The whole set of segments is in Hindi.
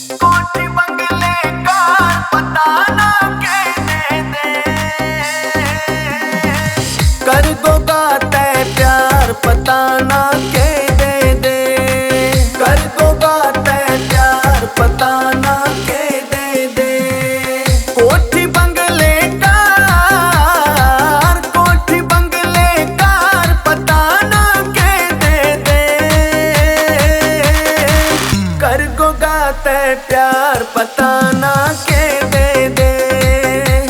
कोठी बंगले कार पता ना कहने दे, कर दोगा तय प्यार पता ना कह दे, कर दोगा तय प्यार पता ना कह दे। कोठी बंगले कार, कोठी बंगले कार पता ना कह दे, कर दोगा तय प्यार पता ना कह दे,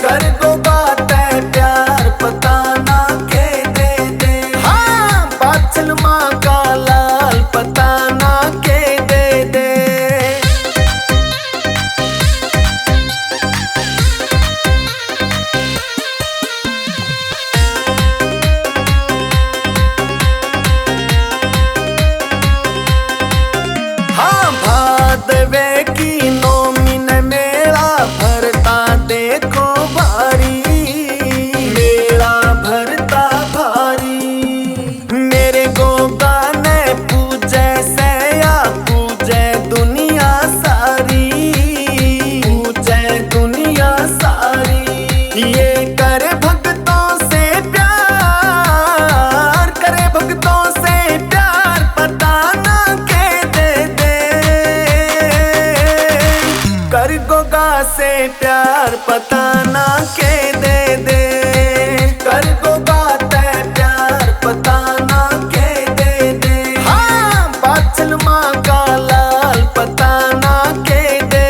कर दोगा तय प्यार पता ना कह दे। हाँ बादल माँ का लाल पता ना कह दे। हाँ भादवे की नौमी ने मेला भरता देखो भारी, मेला भरता भारी। मेरे गोगा ने पूजे से या पूजे दुनिया सारी, पूजे दुनिया सारी। ये करे भक्तों से प्यार, करे भक्तों से प्यार पता ना कह दे, कर गोगा से प्यार पता ना कह दे, कर गोगा तय प्यार पता ना कह दे। हाँ बादल माँ का लाल पता ना कह दे।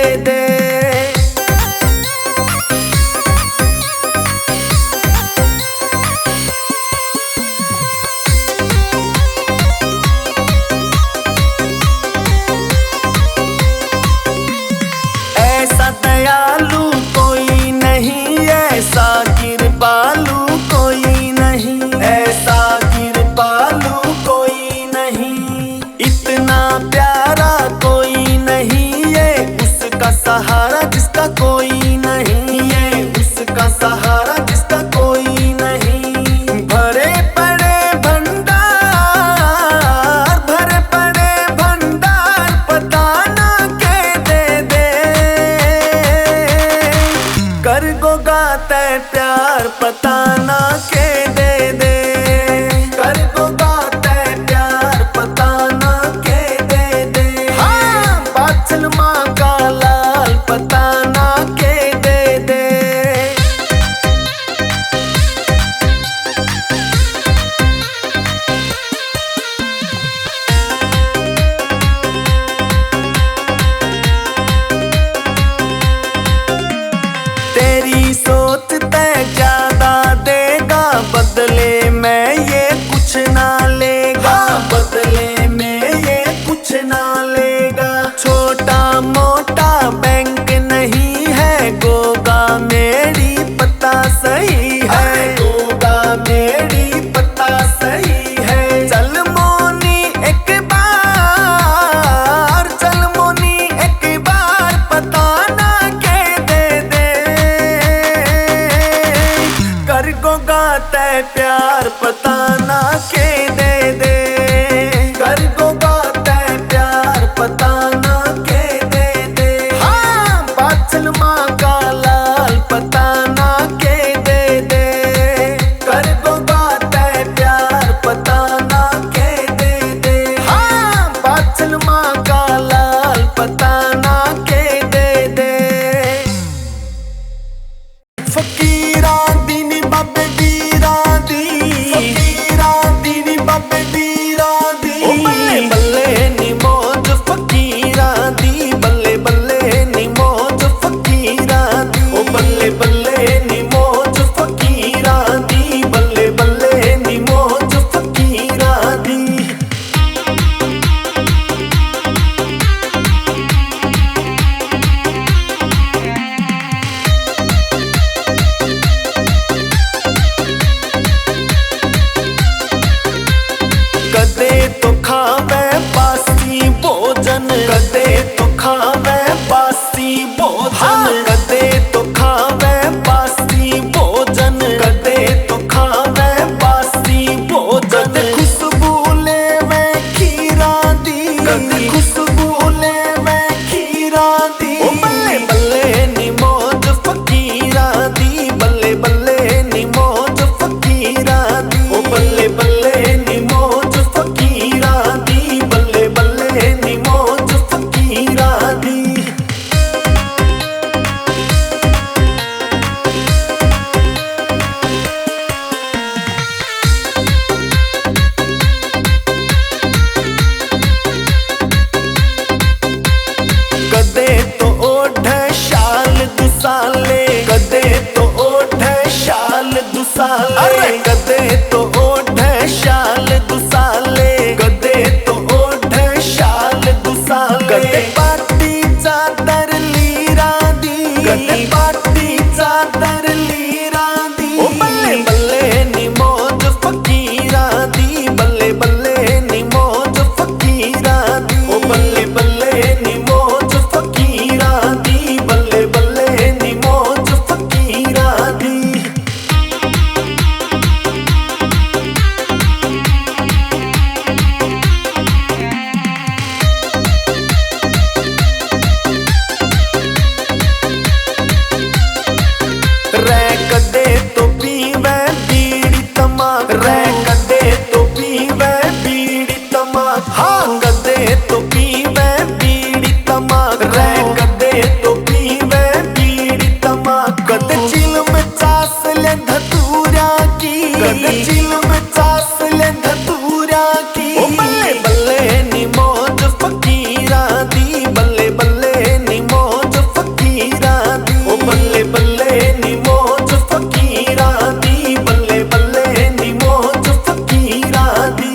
ऐसा दयालु कोई नहीं, ऐसा कृपालु कोई नहीं, ऐसा कृपालु कोई नहीं। इतना प्यारा कोई नहीं, ये उसका सहारा जिसका कोई नहीं, ये उसका सहारा जिसका कोई नहीं। भरे पड़े भंडार, भरे पड़े भंडार पता ना कह दे, कर गोगा तय प्यार पता ना कह दे, कर गोगा तय प्यार पता ना कह दे। हाँ बादल माँ का लाल पता ना कह दे। तेरी सोच तय ज्यादा देगा, बदले में ये कुछ ना लेगा, बदले में ये कुछ ना लेगा। छोटा मोटा दी। ओ बल्ले बल्ले नी मौज फकीरा दी, बल्ले बल्ले नी मौज फकीरा दी। ओ बल्ले बल्ले नी मौज फकीरा दी, बल्ले बल्ले नी मौज फकीरा दी। कदे तो ओढ़ शाल दुसाले, कदे तो ओढ़ शाल दुसाले, अरे कदे तो ओढ़ शाल दुसाले, कदे तो ओढ़ शाल दुसाले। कदे पाटी चादर लीरा दी, कदे पाटी चादर लीरा दी। ओ बल्ले बल्ले नी मौज फकीरा दी, बल्ले बल्ले नी मौज फकीरा दी। ओ बल्ले बल्ले नी मौज फकीरा दी, बल्ले बल्ले नी मौज फकीरा दी। रै कदे तो पीवे बीड़ी तमाक, रै कदे तो पीवे बीड़ी तमाक। हाँ कदे तो पीवे बीड़ी तमाक, रै कदे तो पीवे बीड़ी तमाक। कदे चिलम चास ले धतूरा की, कदे चिलम चास ले धतूरा की। ओ बल्ले बल्ले नी मौज फकीरा दी, बल्ले बल्ले नी मौज फकीरा दी। ओ बल्ले बल्ले नी मौज फकीरा दी, बल्ले बल्ले नी मौज फकीरा दी।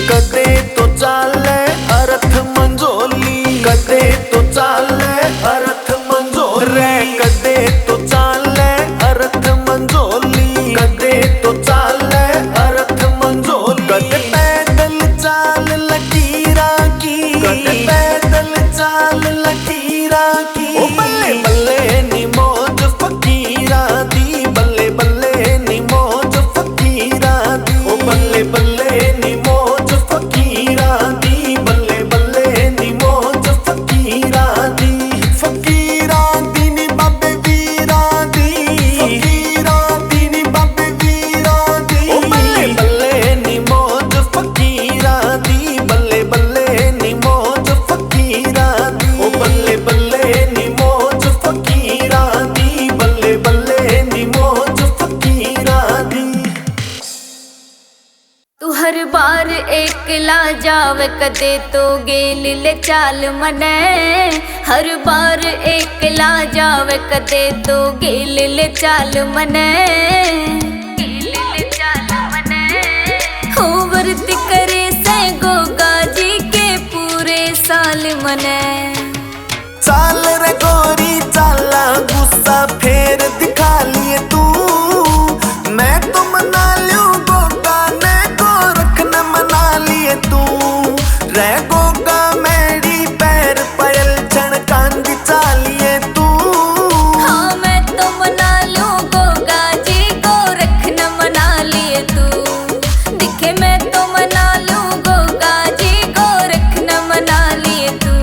कदे तो चाले अरथ मंजोली, कदे तो चाले अरथ मंजोली, रे कदे तो चाले अरथ मंजोली, कदे तो चाले अरथ मंजोली। कदे पैदल चाल लकीरा की, कदे पैदल चाल लकीरा की। ओ बल्ले बल्ले नी मौज फकीरा दी, बल्ले बल्ले नी मौज फकीरा दी। ओ बल्ले बल्ले नी मौज फकीरा दी, बल्ले बल्ले नी मौज फकीरा दी। फकीरा दी नी बाबे वीरा दी, फकीरा दी नी बाबे वीरा दी। ओ बल्ले बल्ले नी मौज फकीरा दी, बल्ले बल्ले नी मौज फकीरा दी। ओ बल्ले बल्ले नी मौज फकीरा दी, बल्ले बल्ले नी मौज फकीरा दी। तू हर बार एकला जावे कदे तो गेल ले चाल मने, हर बार एकला जावे कदे तो गेल ले चाल मने, गेल ले चाल मने। हो व्रत करे से गोगा जी के पूरे साल मने। चाल रे गोरी चाला गुस्सा फेर दिखा लिए तू, मैं तो मना लूं गोगा ने गोरख न मना लिए तू। रे गोगा मेरी पैर पयल छण कांदी चालिए तू। हाँ मैं तो मना लूं गोगा जी गोरख न मना लिए तू। दिखे मैं तो मना लूं गोगा जी गोरख न मना लिए तू।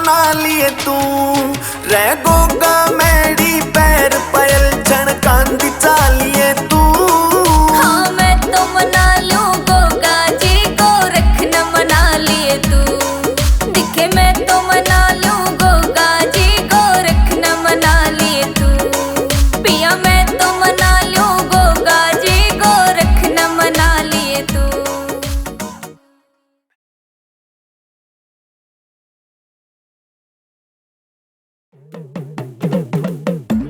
मना लिए तू रह गोगा मेरी पैर पायल छणकांदी चालिए तू। हाँ मैं तो मना लूं गोगा जी को रखना मना लिए तू। दिखे मैं तो मना लूं गोगा जी को रखना मना लिए तू। पिया मैं तो मना लूं गोगा जी को रखना मना लिए तू।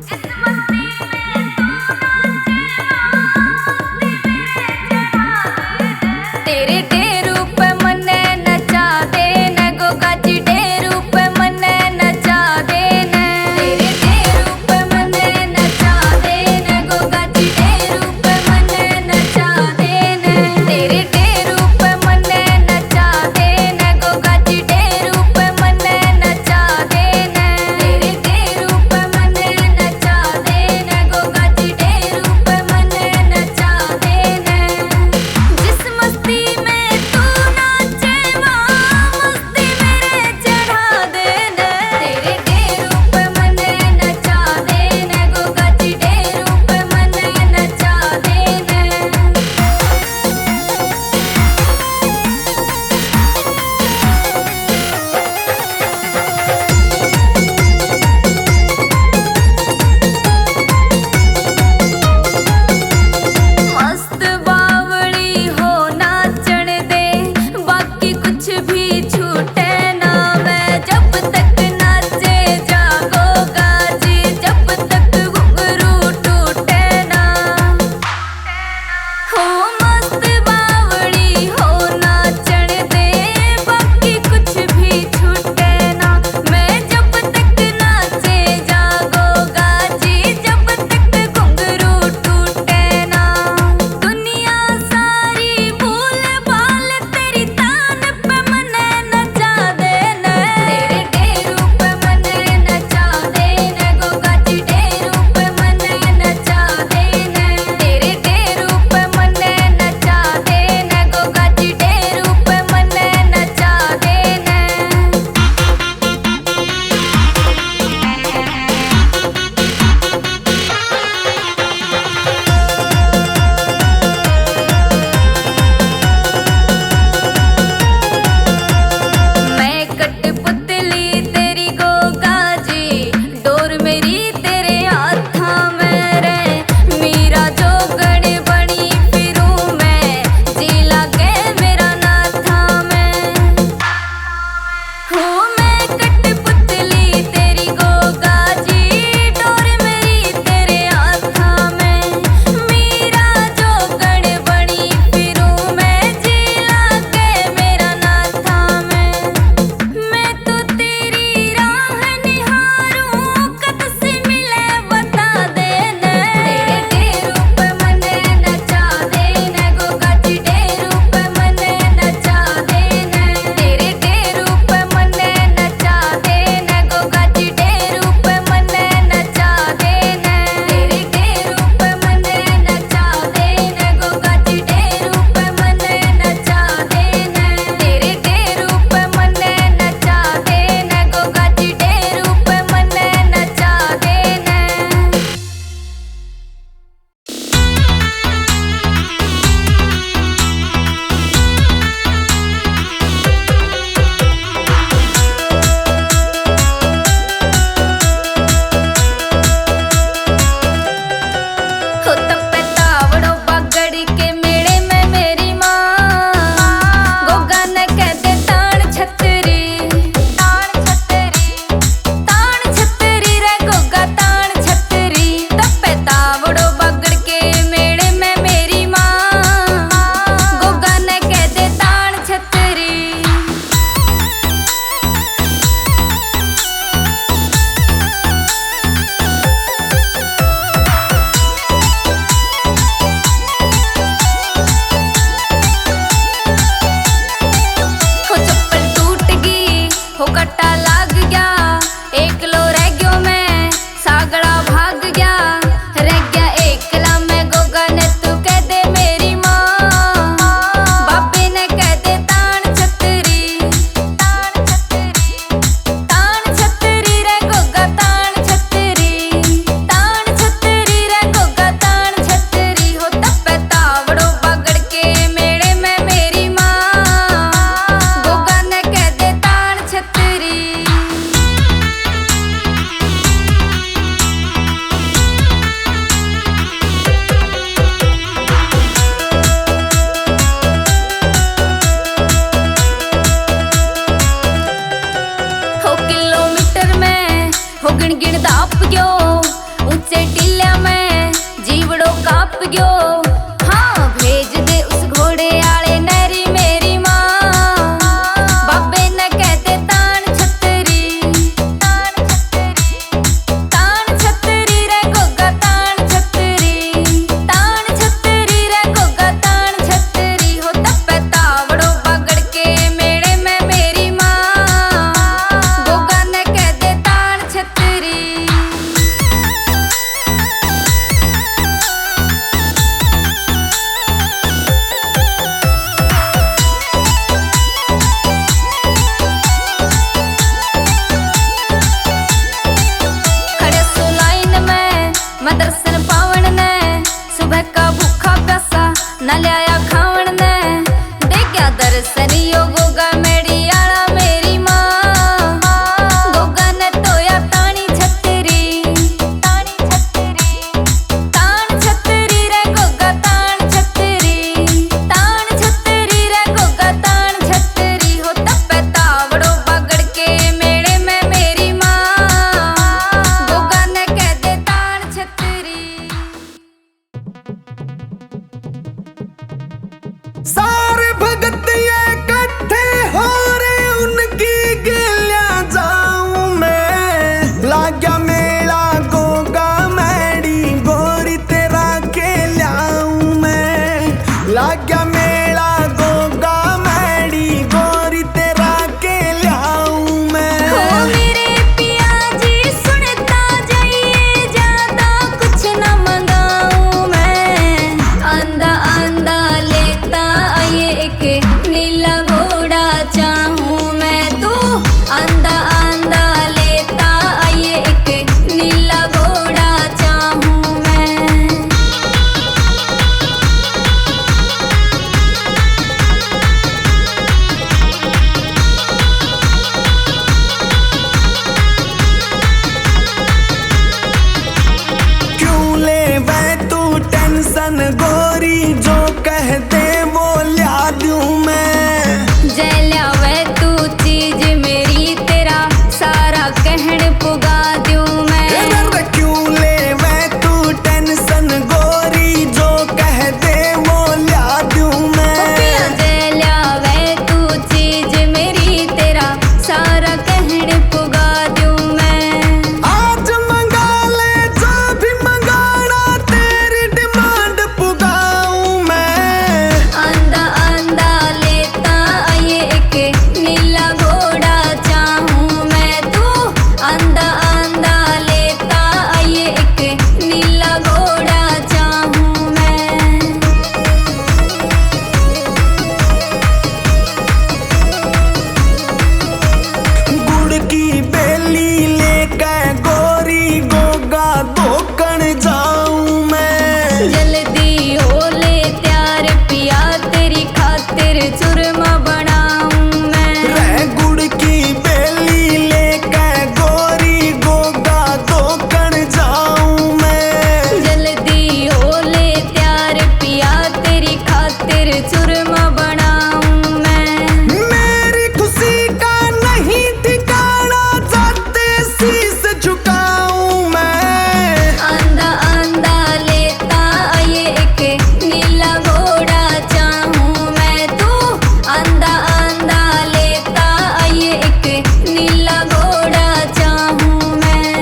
इस मस्ती में तू नाचे गयो। हाँ भेज दे उस घोड़े आले नैरी मेरी माँ। बाबे न कहते तान छतरी, तान छतरी रे गोगा तान छतरी, तान छतरी रे गोगा तान छतरी। हो तपे तावड़ो पकड़ के मेले में मेरी माँ। गोगा न कहते तान छतरी। खड़े सो लाइन में मैं दर्शन पावन ने। सुबह का भूखा प्यासा न लिया खावन ने। दे क्या दर्शन यो गोगा मेरी आला मेरी माँ। गोगा ने तोया तानी छतरी, तान छतरी रे गोगा तान छतरी, तान छतरी रे गोगा तान छतरी। हो तपे तावड़ो पकड़ के मेले में मेरी माँ। गोगा ने कह दे तान छतरी। सारे भगत ये इकट्ठे हो रे उनकी गिलियां जाऊं मैं। लाग गया मेला गोगा मैडी गोरी तेरा के लाऊं मैं। लाग गया मेला गोगा मैडी गोरी तेरा के लाऊं मैं। हो मेरे पिया जी सुनता जाइए ज्यादा कुछ न मंगाऊं मैं। आंदा आंदा लेता आइए एक नीला घोड़ा चाहूं मैं। तू आंदा आंदा लेता आइए एक नीला घोड़ा चाहूं मैं। क्यों ले वे तू टेंशन गोरी जो कह दे वो ला दूं मैं। जैल्या वे तू चीज मेरी तेरा सारा कहण पुगा दूं मैं। क्यों ले वे तू टेंशन गोरी जो कह दे वो ला दूं मैं। जैल्या वे तू चीज मेरी तेरा सारा कहण पुगा दूं मैं। आज मंगा ले जो भी मंगाना तेरी डिमांड पुगाऊं मैं। आंदा आंदा लेता आइए एक नीला घोड़ा चाहूं मैं। तू आंदा आंदा लेता आइए एक नीला घोड़ा चाहूं मैं। गुड़ की बेली लेकर गोरी गोगा धोकन जाऊं मैं। जल्दी हो ले त्यार पिया तेरी खातिर चूरमा बनाऊं मैं। रे गुड़ की बेली लेकर गोरी गोगा धोकन जाऊं मैं। जल्दी हो ले त्यार पिया तेरी खातिर चूरमा बनाऊं मैं। मेरी खुशी का नहीं ठिकाना जाते शीश झुकाऊं मैं। आंदा आंदा लेता आइए एक नीला घोड़ा चाहूं मैं। तू आंदा आंदा लेता आइए एक नीला घोड़ा चाहूं मैं।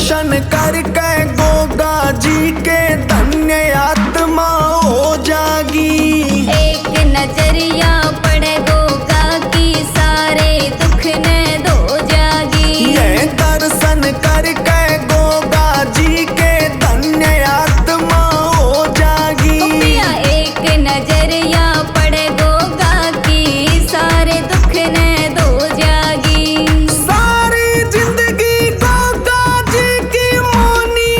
दर्शन करके गोगा जी के धन्य आत्मा हो जागी। एक नजरिया पड़े गोगा की सारे दुख ने धो जागी। ये दर्शन करके गोगा जी के धन्य आत्मा हो जागी। पिया एक नजरिया पड़े गोगा की सारे दुख ने धो जागी। सारी जिंदगी गोगा जी की मोनी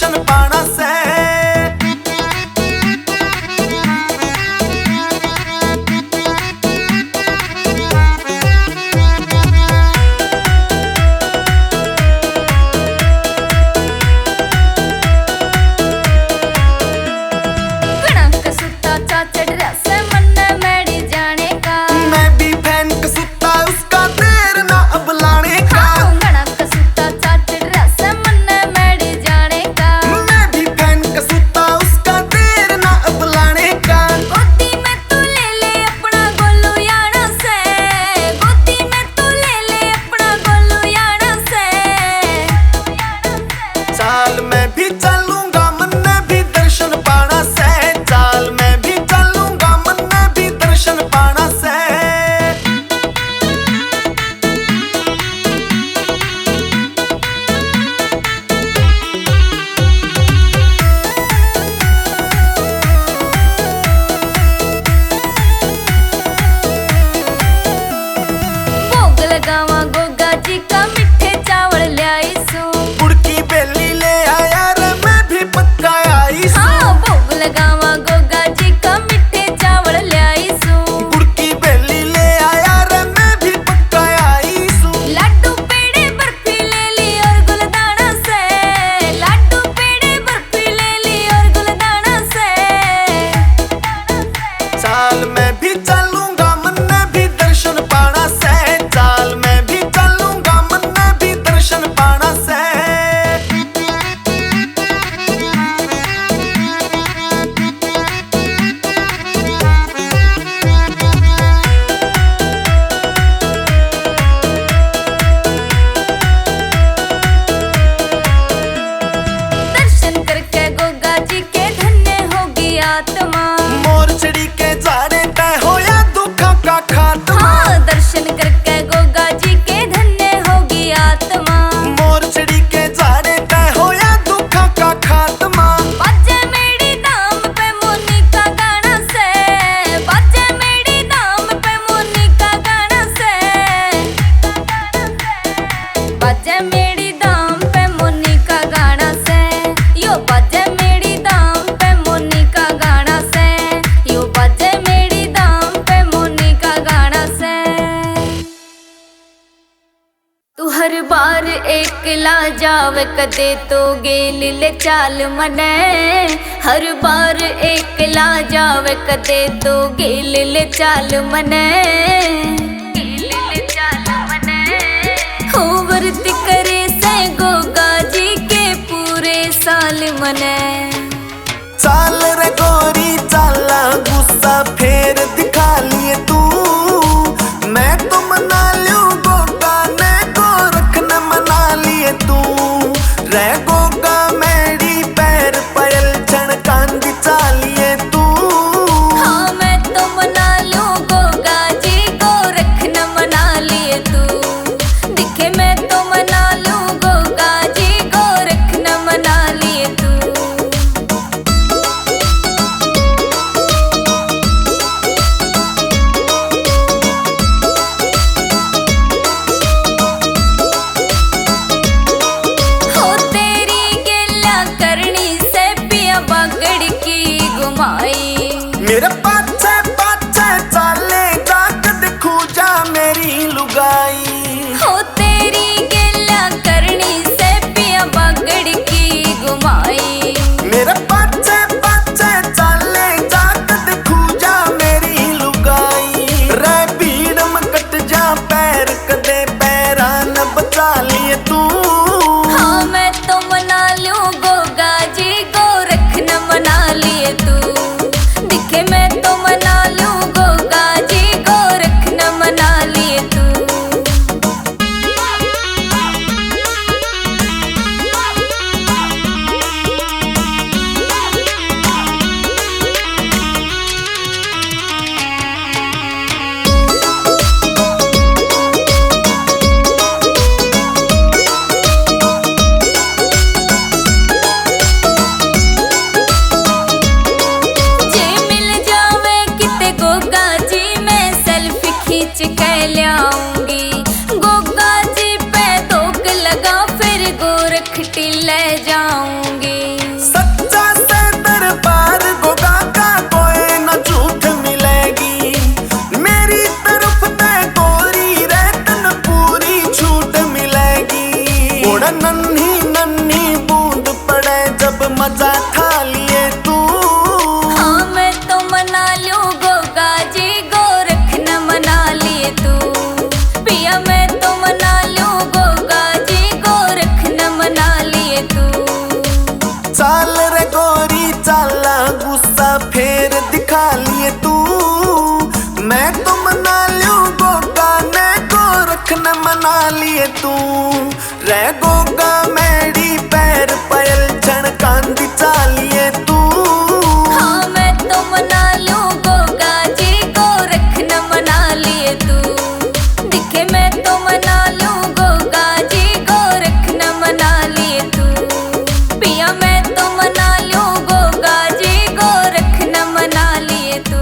दर्शन पाना से। चाल मैं भी चलूंगा मन में भी दर्शन पाना से। चाल मैं भी चलूंगा मन में भी दर्शन पाना से। भोग लगावा गोगा जी का मिठे चावल ल्याई सू। कुड़की बेली ले आया रे मैं भी पक्का आई सू। हाँ भोग लगावा गोगा जी का मिठे चावल ल्याई सू। कुड़की बेली ले आया रे मैं भी पक्का आई सू। लड्डू पेड़े बर्फी ले ली और गुलदाना से। लड्डू पेड़े बर्फी ले ली और गुलदाना से। चाल मैं भी चलूंगा मन में भी दर्शन पाना से। चाल मैं भी चलूंगा मन में भी दर्शन पाना से। दर्शन करके गोगा जी के धन्य होगी आत्मा। मोर चिड़ी के जाने तय होया दुखा का खात्मा। हाँ दर्शन करके गोगा जी के धन्य होगी आत्मा। मोर चिड़ी के जाने तय होया दुखा का खात्मा। बाजे मेरी नाम पे मोनी का गाना से। बाजे मेरी नाम पे मोनी का गाना से। बाजे मेरी दाम पे मोनी का गाना से। यो बाजे मेरी दाम पे मोनी का गाना से। यो बाजे मेरी दाम पे मोनी का गाना से। तू हर बार एकला जावे कदे तो गेल ले चाल मने। हर बार एकला जावे कदे तो गेल ले चाल मने। गेल ले चाल मने। हो व्रत करे से गोगा जी के पूरे साल मने। चाल रे गोरी चाला गुस्सा फेर दिखा लिए तू। मैं तो मना लूं गोगा ने को रखना मना लिए तू। रे गोगा मेरी पैर पयल क्षण कांदी चालिए तू। हाँ मैं तो मना लूं गोगा जी को रखना मना लिए तू। दिखे मैं तो मना लूं गोगा जी को रखना मना लिए तू। गोरी चाला गुस्सा फेर दिखा लिए तू। मैं तो मना लूं गोगा ने गोरख न मना लिए तू। रह गोगा मेरी पैर पायल छणकांदी चालिए तू। हाँ मैं तो मना लूं गोगा जी गोरख न मना लिए तू। दिखे मैं तो मना लूं गोगा जी गोरख न मना लिए तू। पिया मैं तो मना लूं गोगा जी गोरख न मना लिए तू।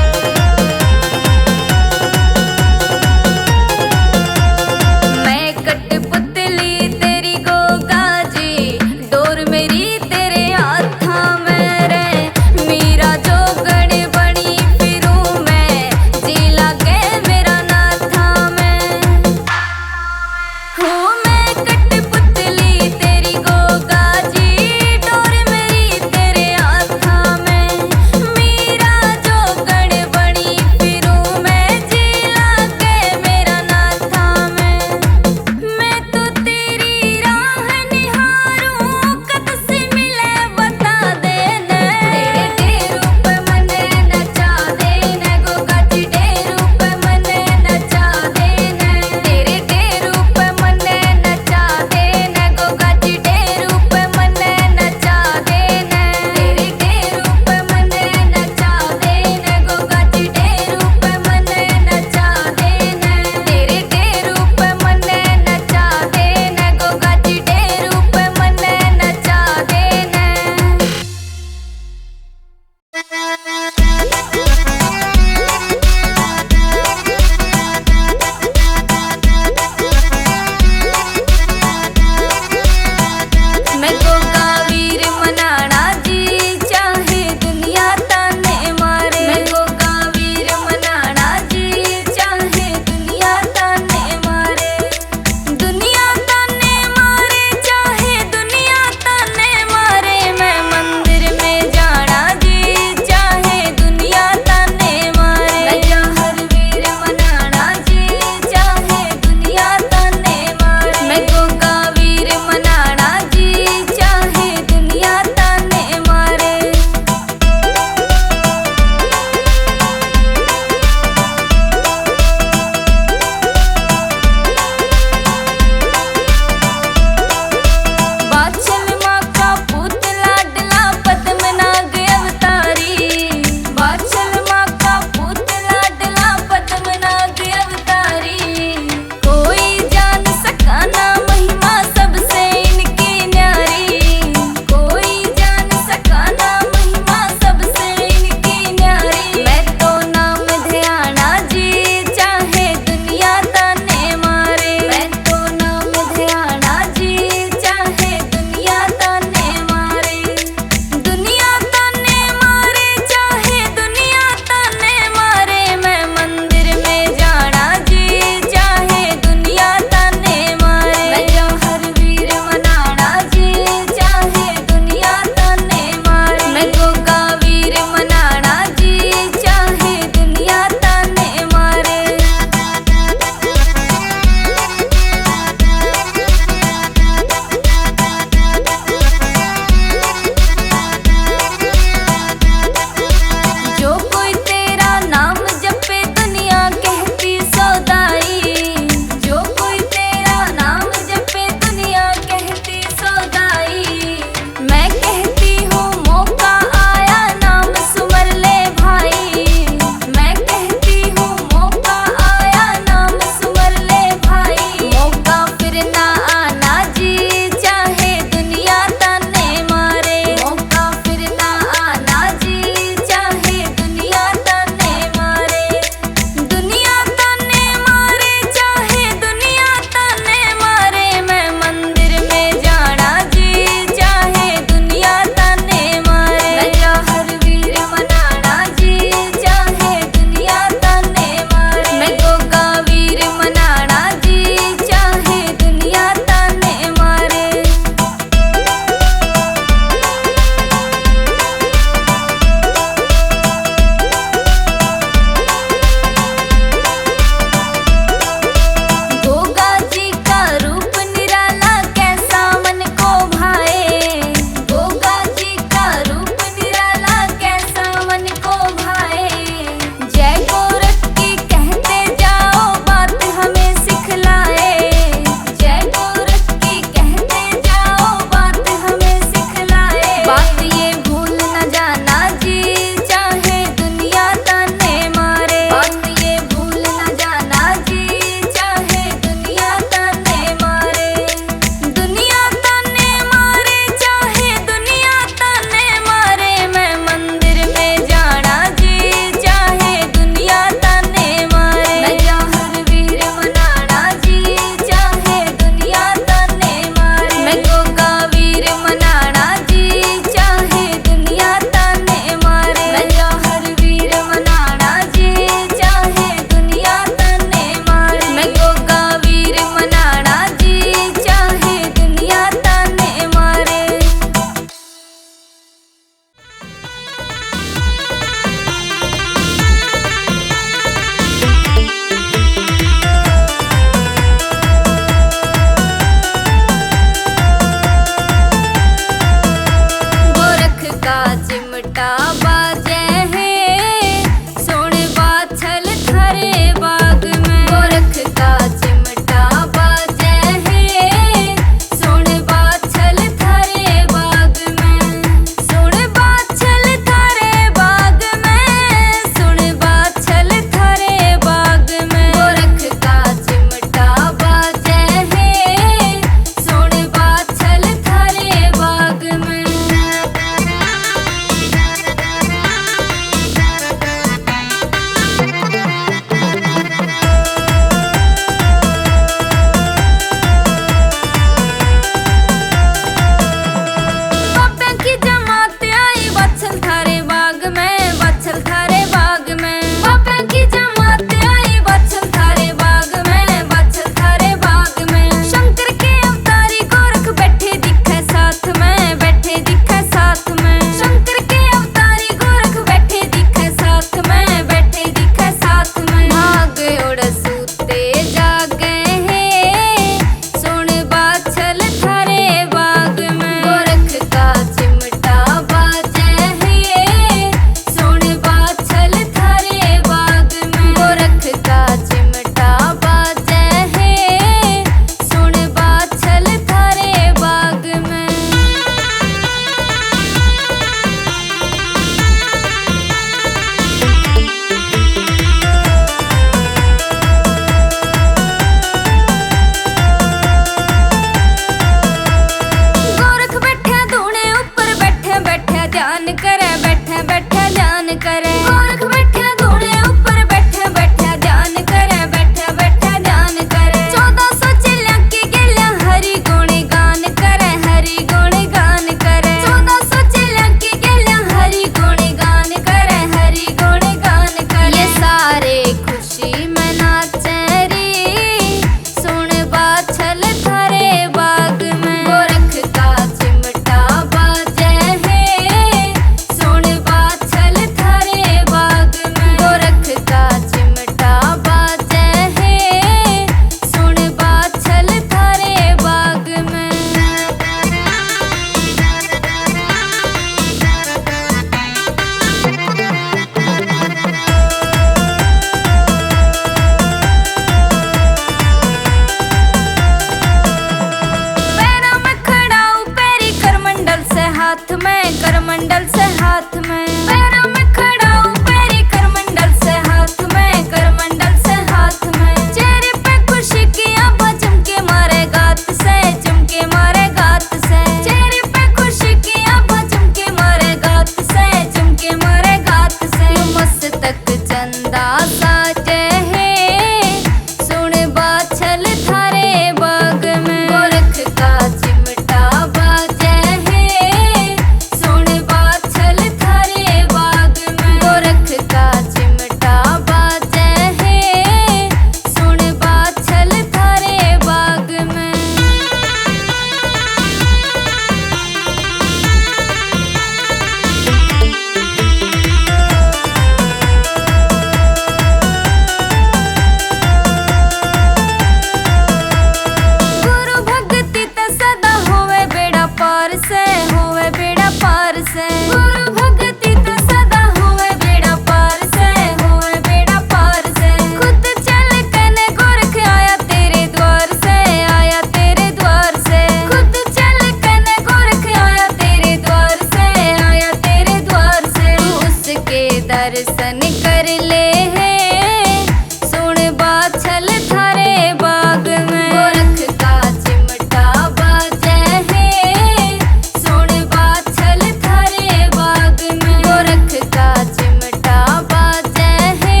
दर्शन कर ले है, सुन बाछल थारे बाग में गोरख का चिमटा बाजे है, सुन बाछल थारे बाग में गोरख का चिमटा बाजे है,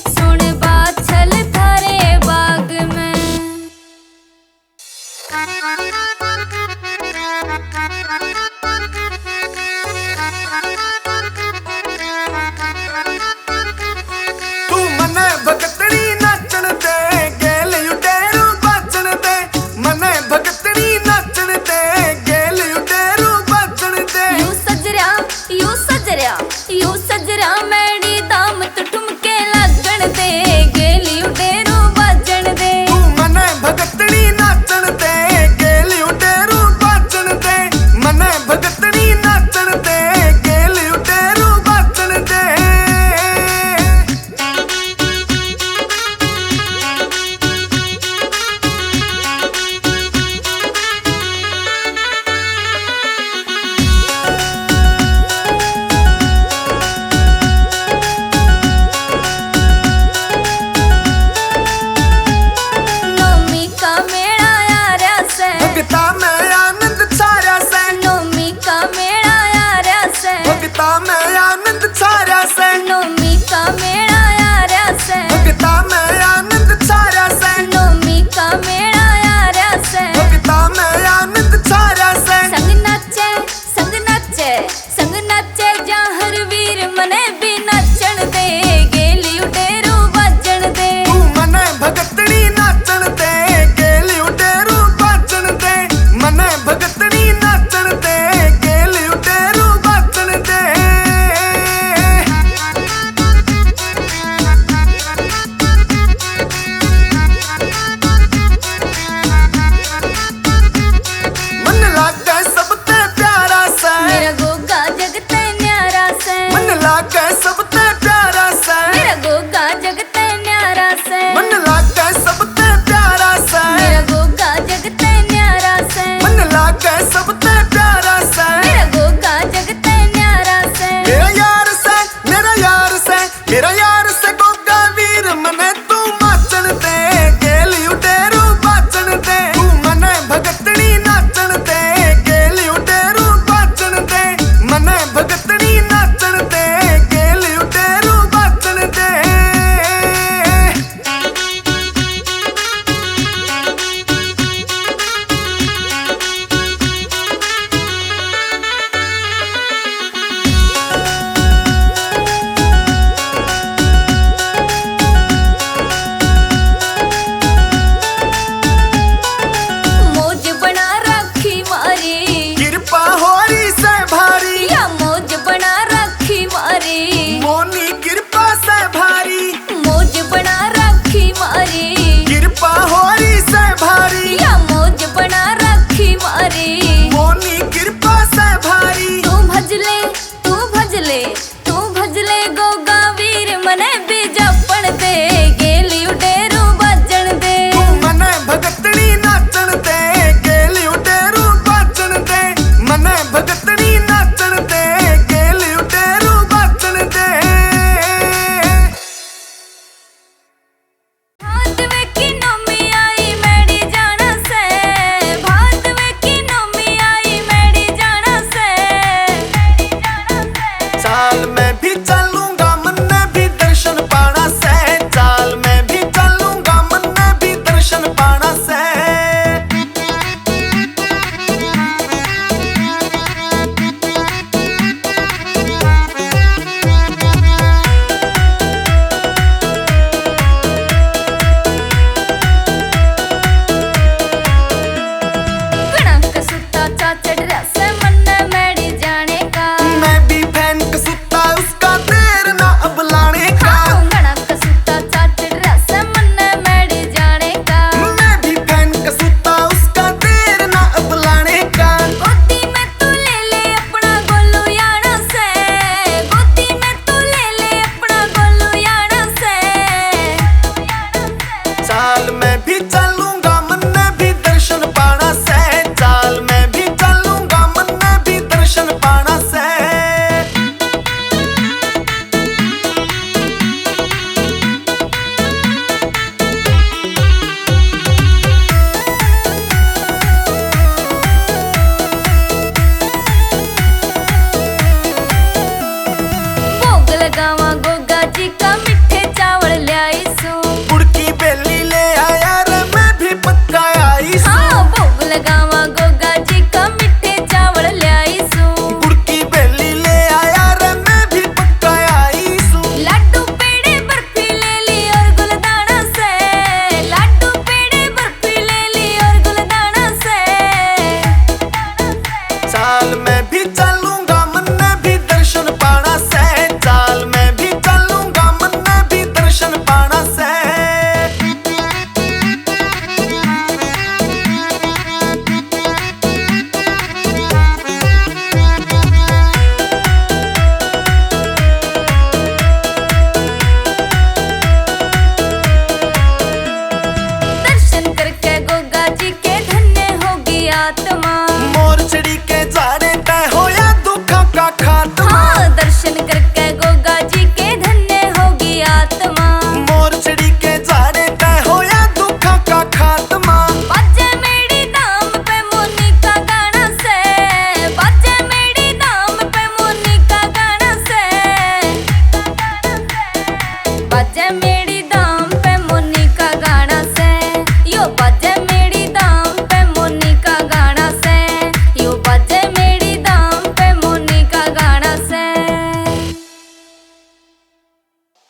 सुन बाछल थारे बाग में। भगतड़ी नाचण दे गेल उडेरू बाजण दे, मने भगतड़ी नाचण दे गेल उडेरू बाजण दे। यू सजरा यू सजरा यू सजरा मैडी दाम तो ठुमके लागण दे, गेल उडेरू बाजण दे। तू मने भगतड़ी नाचण दे गेल उडेरू बाजण दे, मने भगतड़ी नाचण दे गेल उडेरू बाजण दे। भगता में आनंद छाया से, नौमी का मेला यारा से, भगता में आनंद छाया से, नौमी का मेला यारा से, भगता में आनंद छाया से, नौमी का मेला यारा से। भगता में आनंद छाया से। संग नाचे संग नाचे संग नाचे जाहर वीर मने भी नाचण दे, गेली उडेरू बाजण दे। तू मने भगतड़ी नाचण दे गेल उडेरू बाजण दे, मने भगतड़ी नाचण दे गेल उडेरू बाजण दे। मन लागे सबते प्यारा से, मेरा गोगा जगते न्यारा से, मन लागे सबते प्यारा से, मेरा गोगा जगते न्यारा से, मन लागे सबते प्यारा से, मेरा गोगा जगते न्यारा से, मन लागे सबते प्यारा से। मेरा गोगा जगते न्यारा से। मेरा यार से मेरा यार से मेरा यार से गोगा वीर मने तू नाचण दे गेल उडेरू बाजण दे। तू मने भगतड़ी नाचण दे गेल उडेरू बाजण दे, मने भगतड़ी नाचण दे गेल उडेरू बाजण दे। मौज बना रखी मारी, कृपा होरी से भारी, या मौज बना रखी मारी, मोनी कृपा से भारी, मौज बना रखी मारी, कृपा होरी से भारी, या मौज बना रखी मारी। मोनी कृपा से भारी। तू भजले तू भजले तू भजले गोगा वीर मने भी जपण दे, गेली उडेरू बाजण दे। तू मने भगतड़ी नाचण दे गेल उडेरू बाजण दे, मने भगतड़ी नाचण दे गेल उडेरू बाजण दे। भात वे की नौमी आई मैडी जाना से, भात वे की नौमी आई मैडी जाना से। चाल में भी चलूंगा मन ने भी दर्शन पाना से, चाल में भी चलूंगा मन ने भी दर्शन पाना से। कणक सुता चाचड़ रस मन मैडी जाने का, मैं भी फैन का सुता उसका लगावा गोगा जी का